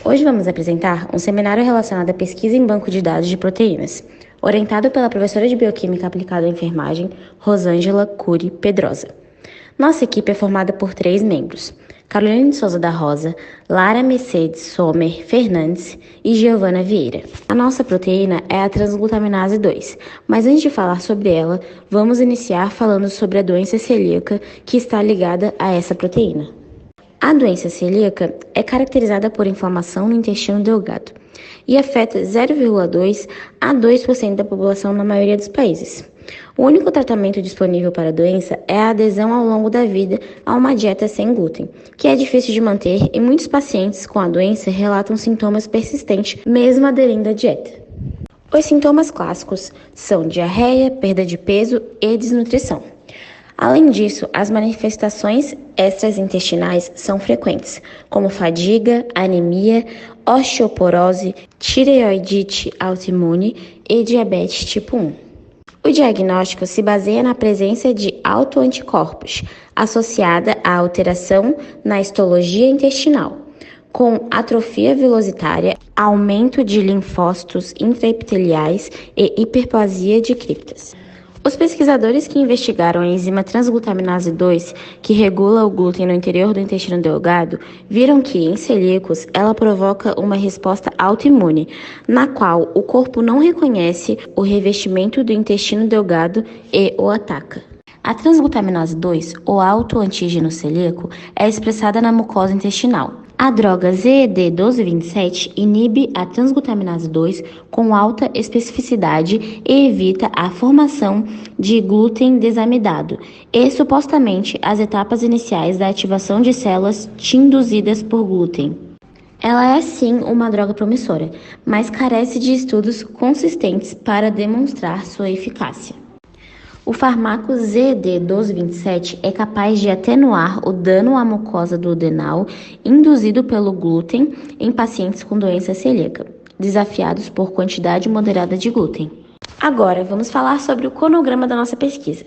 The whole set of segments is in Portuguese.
Hoje vamos apresentar um seminário relacionado à pesquisa em banco de dados de proteínas, orientado pela professora de Bioquímica Aplicada à Enfermagem, Rosângela Cury Pedrosa. Nossa equipe é formada por 3 membros: Carolina de Souza da Rosa, Lara Mercedes Sommer Fernandes e Giovana Vieira. A nossa proteína é a transglutaminase 2, mas antes de falar sobre ela, vamos iniciar falando sobre a doença celíaca que está ligada a essa proteína. A doença celíaca é caracterizada por inflamação no intestino delgado e afeta 0,2 a 2% da população na maioria dos países. O único tratamento disponível para a doença é a adesão ao longo da vida a uma dieta sem glúten, que é difícil de manter e muitos pacientes com a doença relatam sintomas persistentes mesmo aderindo à dieta. Os sintomas clássicos são diarreia, perda de peso e desnutrição. Além disso, as manifestações extraintestinais são frequentes, como fadiga, anemia, osteoporose, tireoidite autoimune e diabetes tipo 1. O diagnóstico se baseia na presença de autoanticorpos, associada à alteração na histologia intestinal, com atrofia velocitária, aumento de linfócitos intraepiteliais e hiperplasia de criptas. Os pesquisadores que investigaram a enzima transglutaminase 2, que regula o glúten no interior do intestino delgado, viram que, em celíacos, ela provoca uma resposta autoimune, na qual o corpo não reconhece o revestimento do intestino delgado e o ataca. A transglutaminase 2, ou autoantígeno celíaco, é expressada na mucosa intestinal. A droga ZED1227 inibe a transglutaminase 2 com alta especificidade e evita a formação de glúten desamidado e, supostamente, as etapas iniciais da ativação de células induzidas por glúten. Ela é, sim, uma droga promissora, mas carece de estudos consistentes para demonstrar sua eficácia. O fármaco ZD1227 é capaz de atenuar o dano à mucosa duodenal induzido pelo glúten em pacientes com doença celíaca, desafiados por quantidade moderada de glúten. Agora, vamos falar sobre o cronograma da nossa pesquisa.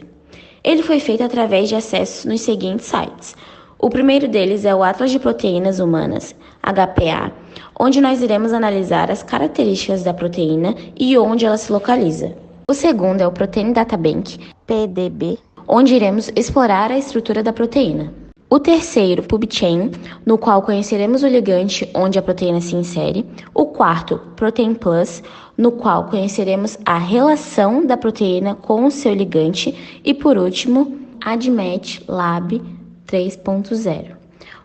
Ele foi feito através de acessos nos seguintes sites. O primeiro deles é o Atlas de Proteínas Humanas, HPA, onde nós iremos analisar as características da proteína e onde ela se localiza. O segundo é o Protein Data Bank, PDB, onde iremos explorar a estrutura da proteína. O terceiro, PubChain, no qual conheceremos o ligante onde a proteína se insere. O quarto, Protein Plus, no qual conheceremos a relação da proteína com o seu ligante. E por último, ADMET Lab 3.0,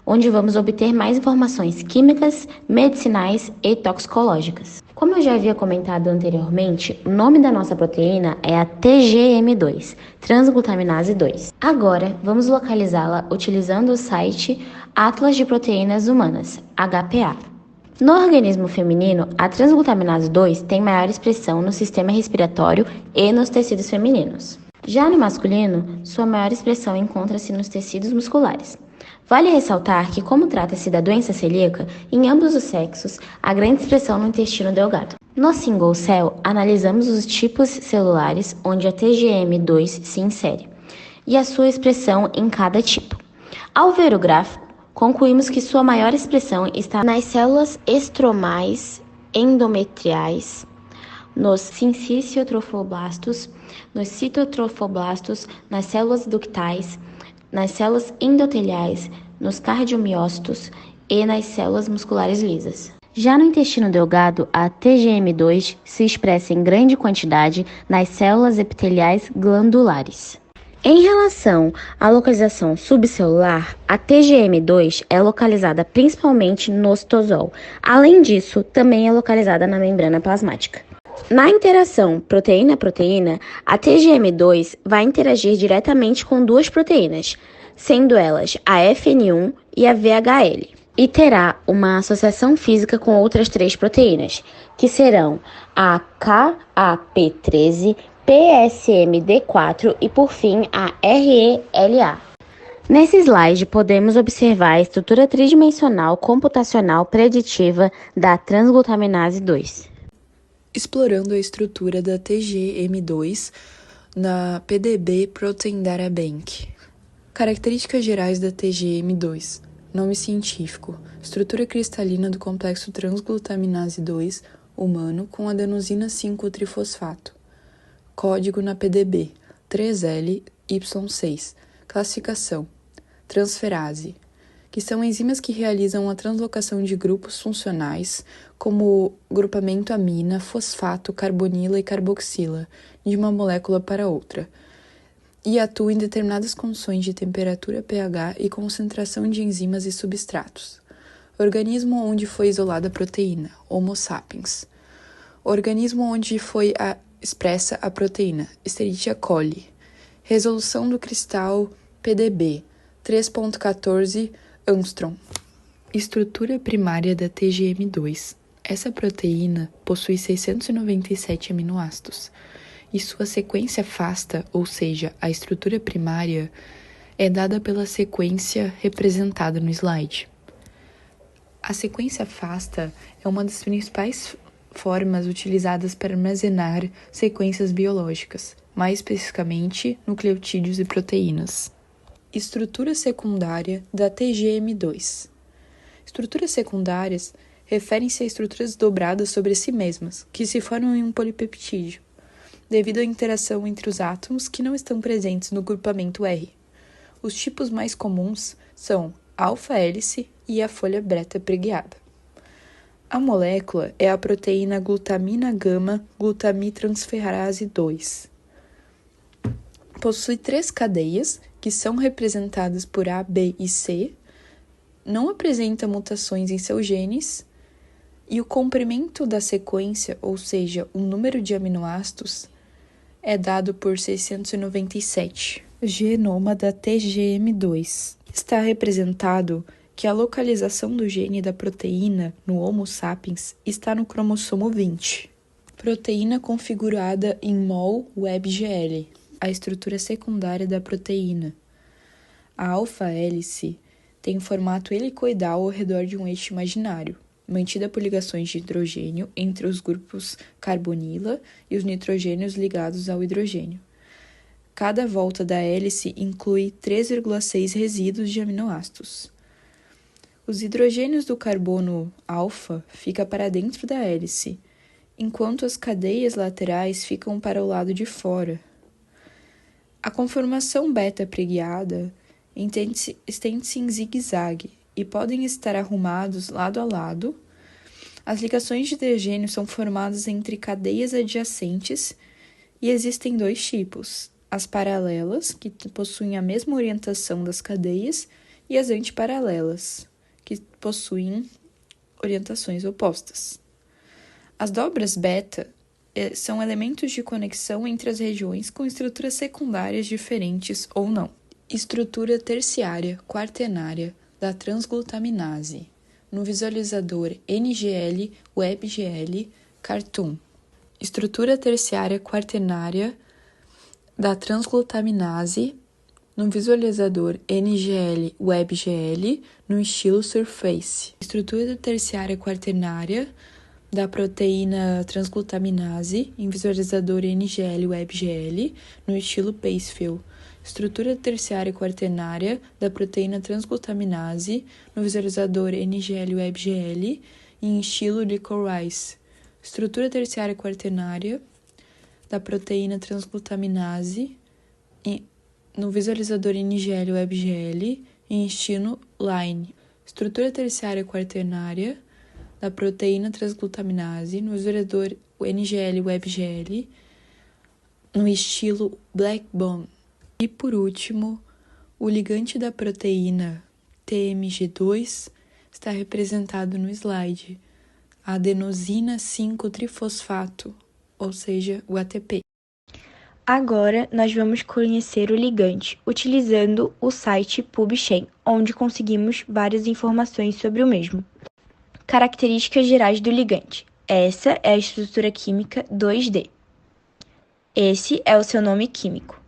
onde vamos obter mais informações químicas, medicinais e toxicológicas. Como eu já havia comentado anteriormente, o nome da nossa proteína é a TGM2, transglutaminase 2. Agora, vamos localizá-la utilizando o site Atlas de Proteínas Humanas, HPA. No organismo feminino, a transglutaminase 2 tem maior expressão no sistema respiratório e nos tecidos femininos. Já no masculino, sua maior expressão encontra-se nos tecidos musculares. Vale ressaltar que, como trata-se da doença celíaca, em ambos os sexos, há grande expressão no intestino delgado. No single cell, analisamos os tipos celulares onde a TGM2 se insere e a sua expressão em cada tipo. Ao ver o gráfico, concluímos que sua maior expressão está nas células estromais endometriais, nos sinciciotrofoblastos, nos citotrofoblastos, nas células ductais, nas células endoteliais, nos cardiomiócitos e nas células musculares lisas. Já no intestino delgado, a TGM2 se expressa em grande quantidade nas células epiteliais glandulares. Em relação à localização subcelular, a TGM2 é localizada principalmente no citosol. Além disso, também é localizada na membrana plasmática. Na interação proteína-proteína, a TGM2 vai interagir diretamente com 2 proteínas, sendo elas a FN1 e a VHL, e terá uma associação física com outras 3 proteínas, que serão a KAP13, PSMD4 e, por fim, a RELA. Nesse slide, podemos observar a estrutura tridimensional computacional preditiva da transglutaminase 2. Explorando a estrutura da TGM2 na PDB Protein Data Bank. Características gerais da TGM2. Nome científico: estrutura cristalina do complexo transglutaminase 2 humano com adenosina 5-trifosfato. Código na PDB: 3LY6. Classificação: transferase, que são enzimas que realizam a translocação de grupos funcionais, como grupamento amina, fosfato, carbonila e carboxila, de uma molécula para outra, e atuam em determinadas condições de temperatura, pH e concentração de enzimas e substratos. Organismo onde foi isolada a proteína, Homo sapiens. Organismo onde foi expressa a proteína, Escherichia coli. Resolução do cristal PDB, 3.14 angstrom. Estrutura primária da TGM2. Essa proteína possui 697 aminoácidos, e sua sequência FASTA, ou seja, a estrutura primária, é dada pela sequência representada no slide. A sequência FASTA é uma das principais formas utilizadas para armazenar sequências biológicas, mais especificamente nucleotídeos e proteínas. Estrutura secundária da TGM2. Estruturas secundárias referem-se a estruturas dobradas sobre si mesmas, que se formam em um polipeptídeo, devido à interação entre os átomos que não estão presentes no grupamento R. Os tipos mais comuns são a alfa-hélice e a folha beta preguiada. A molécula é a proteína glutamina gama glutamitransferase 2. Possui 3 cadeias, que são representadas por A, B e C, não apresenta mutações em seus genes, e o comprimento da sequência, ou seja, o número de aminoácidos, é dado por 697. Genoma da TGM2. Está representado que a localização do gene da proteína no Homo sapiens está no cromossomo 20. Proteína configurada em mol-WebGL, a estrutura secundária da proteína. A alfa-hélice tem um formato helicoidal ao redor de um eixo imaginário, mantida por ligações de hidrogênio entre os grupos carbonila e os nitrogênios ligados ao hidrogênio. Cada volta da hélice inclui 3,6 resíduos de aminoácidos. Os hidrogênios do carbono alfa ficam para dentro da hélice, enquanto as cadeias laterais ficam para o lado de fora. A conformação beta preguiada estende-se em zigue-zague e podem estar arrumados lado a lado. As ligações de hidrogênio são formadas entre cadeias adjacentes e existem 2 tipos: as paralelas, que possuem a mesma orientação das cadeias, e as antiparalelas, que possuem orientações opostas. As dobras beta são elementos de conexão entre as regiões com estruturas secundárias diferentes ou não. Estrutura terciária quaternária da transglutaminase, no visualizador NGL, WebGL, Cartoon. Estrutura terciária quaternária da transglutaminase, no visualizador NGL, WebGL, no estilo Surface. Estrutura terciária quaternária da proteína transglutaminase, em visualizador NGL, WebGL, no estilo Pacefield. Estrutura terciária quaternária da proteína transglutaminase no visualizador NGL WebGL em estilo Licorice. Estrutura terciária quaternária da proteína transglutaminase no visualizador NGL WebGL em estilo Line. Estrutura terciária quaternária da proteína transglutaminase no visualizador NGL WebGL no estilo Blackbone. E, por último, o ligante da proteína TMG2 está representado no slide, a adenosina 5-trifosfato, ou seja, o ATP. Agora, nós vamos conhecer o ligante, utilizando o site PubChem, onde conseguimos várias informações sobre o mesmo. Características gerais do ligante. Essa é a estrutura química 2D. Esse é o seu nome químico.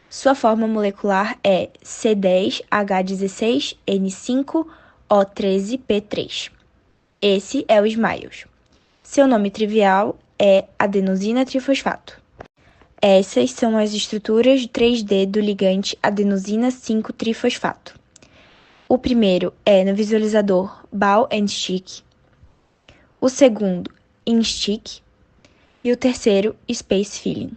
Sua forma molecular é C10H16N5O13P3. Esse é o SMILES. Seu nome trivial é adenosina trifosfato. Essas são as estruturas 3D do ligante adenosina 5-trifosfato. O primeiro é no visualizador Ball and Stick, o segundo InStick e o terceiro Space Filling.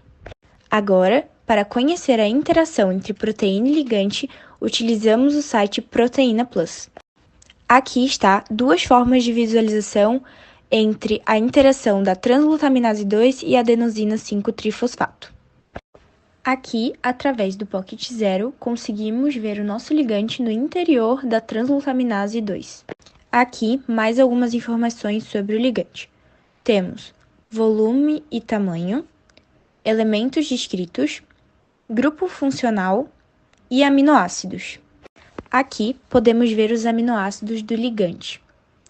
Agora, para conhecer a interação entre proteína e ligante, utilizamos o site Proteína Plus. Aqui está duas formas de visualização entre a interação da transglutaminase 2 e adenosina 5-trifosfato. Aqui, através do Pocket Zero, conseguimos ver o nosso ligante no interior da transglutaminase 2. Aqui, mais algumas informações sobre o ligante. Temos volume e tamanho, elementos descritos, grupo funcional e aminoácidos. Aqui, podemos ver os aminoácidos do ligante.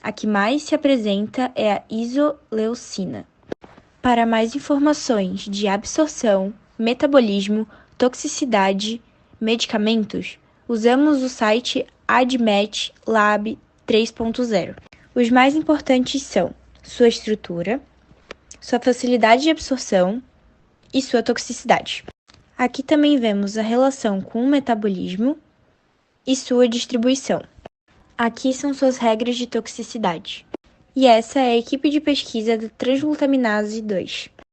A que mais se apresenta é a isoleucina. Para mais informações de absorção, metabolismo, toxicidade, medicamentos, usamos o site ADMET Lab 3.0. Os mais importantes são sua estrutura, sua facilidade de absorção e sua toxicidade. Aqui também vemos a relação com o metabolismo e sua distribuição. Aqui são suas regras de toxicidade. E essa é a equipe de pesquisa da transglutaminase 2.